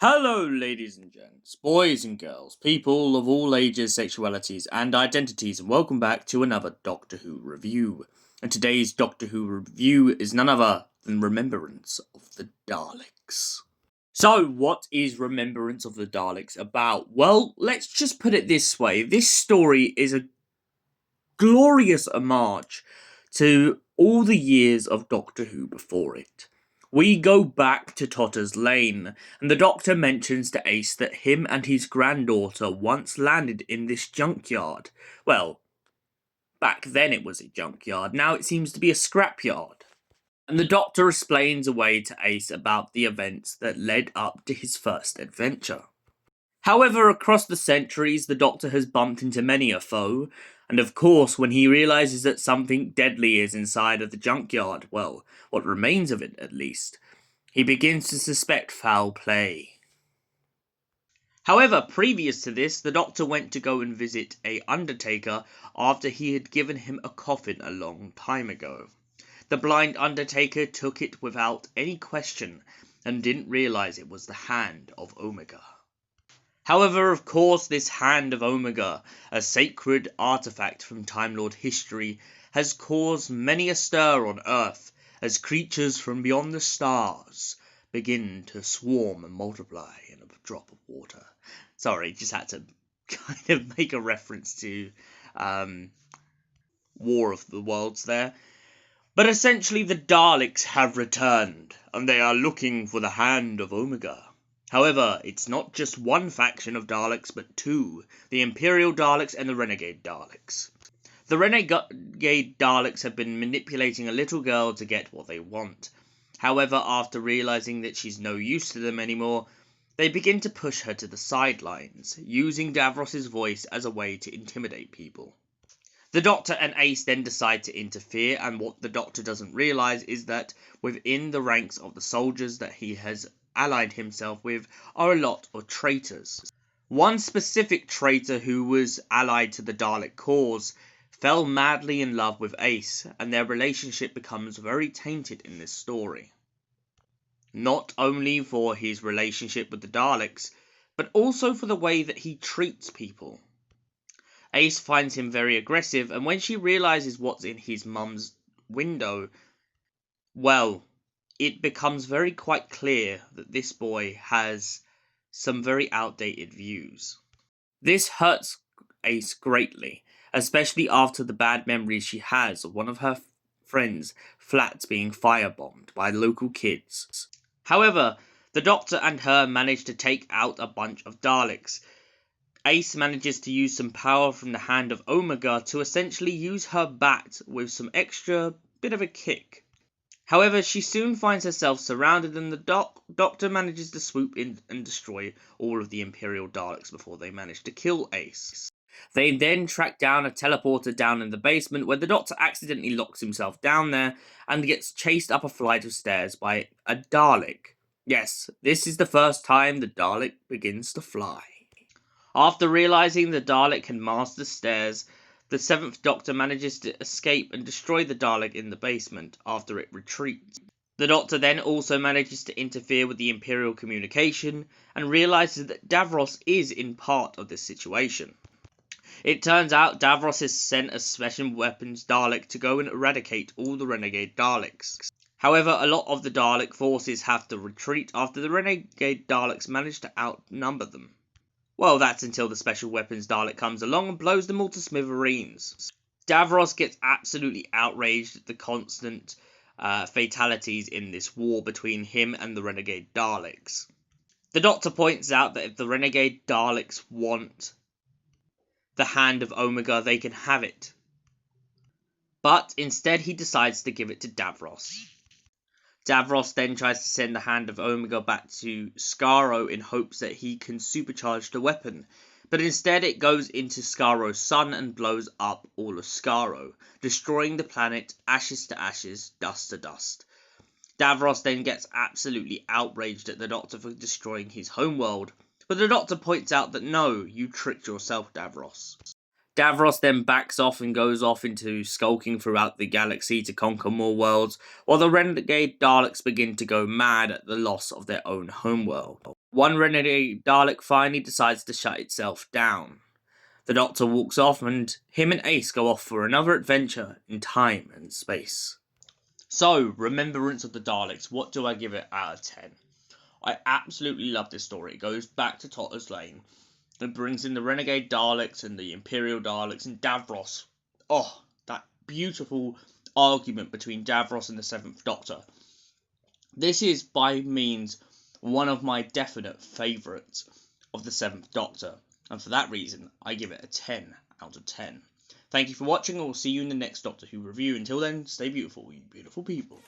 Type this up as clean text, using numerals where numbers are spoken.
Hello, ladies and gents, boys and girls, people of all ages, sexualities, and identities, and welcome back to another Doctor Who review. And today's Doctor Who review is none other than Remembrance of the Daleks. So, what is Remembrance of the Daleks about? Well, let's just put it this way. This story is a glorious homage to all the years of Doctor Who before it. We go back to Totter's Lane, and the Doctor mentions to Ace that him and his granddaughter once landed in this junkyard. Well, back then it was a junkyard, now it seems to be a scrapyard. And the Doctor explains away to Ace about the events that led up to his first adventure. However, across the centuries, the Doctor has bumped into many a foe, and of course, when he realises that something deadly is inside of the junkyard, well, what remains of it at least, he begins to suspect foul play. However, previous to this, the Doctor went to go and visit a undertaker after he had given him a coffin a long time ago. The blind undertaker took it without any question, and didn't realise it was the hand of Omega. However, of course, this Hand of Omega, a sacred artifact from Time Lord history, has caused many a stir on Earth, as creatures from beyond the stars begin to swarm and multiply in a drop of water. Sorry, just had to kind of make a reference to War of the Worlds there. But essentially, the Daleks have returned, and they are looking for the Hand of Omega. However, it's not just one faction of Daleks, but two, the Imperial Daleks and the Renegade Daleks. The Renegade Daleks have been manipulating a little girl to get what they want. However, after realising that she's no use to them anymore, they begin to push her to the sidelines, using Davros's voice as a way to intimidate people. The Doctor and Ace then decide to interfere, and what the Doctor doesn't realise is that within the ranks of the soldiers that he has allied himself with are a lot of traitors. One specific traitor who was allied to the Dalek cause fell madly in love with Ace, and their relationship becomes very tainted in this story. Not only for his relationship with the Daleks, but also for the way that he treats people. Ace finds him very aggressive, and when she realises what's in his mum's window, well, it becomes very quite clear that this boy has some very outdated views. This hurts Ace greatly, especially after the bad memories she has of one of her friends' flats being firebombed by local kids. However, the Doctor and her manage to take out a bunch of Daleks. Ace manages to use some power from the Hand of Omega to essentially use her bat with some extra bit of a kick. However, she soon finds herself surrounded, and the Doctor manages to swoop in and destroy all of the Imperial Daleks before they manage to kill Ace. They then track down a teleporter down in the basement, where the Doctor accidentally locks himself down there and gets chased up a flight of stairs by a Dalek. Yes, this is the first time the Dalek begins to fly. After realising the Dalek can master stairs, the Seventh Doctor manages to escape and destroy the Dalek in the basement after it retreats. The Doctor then also manages to interfere with the Imperial communication and realises that Davros is in part of this situation. It turns out Davros has sent a special weapons Dalek to go and eradicate all the Renegade Daleks. However, a lot of the Dalek forces have to retreat after the Renegade Daleks manage to outnumber them. Well, that's until the special weapons Dalek comes along and blows them all to smithereens. Davros gets absolutely outraged at the constant fatalities in this war between him and the Renegade Daleks. The Doctor points out that if the Renegade Daleks want the Hand of Omega, they can have it. But instead he decides to give it to Davros. Davros then tries to send the Hand of Omega back to Skaro in hopes that he can supercharge the weapon, but instead it goes into Skaro's sun and blows up all of Skaro, destroying the planet ashes to ashes, dust to dust. Davros then gets absolutely outraged at the Doctor for destroying his homeworld, but the Doctor points out that no, you tricked yourself, Davros. Davros then backs off and goes off into skulking throughout the galaxy to conquer more worlds, while the renegade Daleks begin to go mad at the loss of their own homeworld. One renegade Dalek finally decides to shut itself down. The Doctor walks off and him and Ace go off for another adventure in time and space. So, Remembrance of the Daleks, what do I give it out of 10? I absolutely love this story. It goes back to Totter's Lane. It brings in the Renegade Daleks and the Imperial Daleks and Davros. Oh, that beautiful argument between Davros and the 7th Doctor. This is, by means, one of my definite favourites of the 7th Doctor. And for that reason, I give it a 10 out of 10. Thank you for watching, and we'll see you in the next Doctor Who review. Until then, stay beautiful, you beautiful people.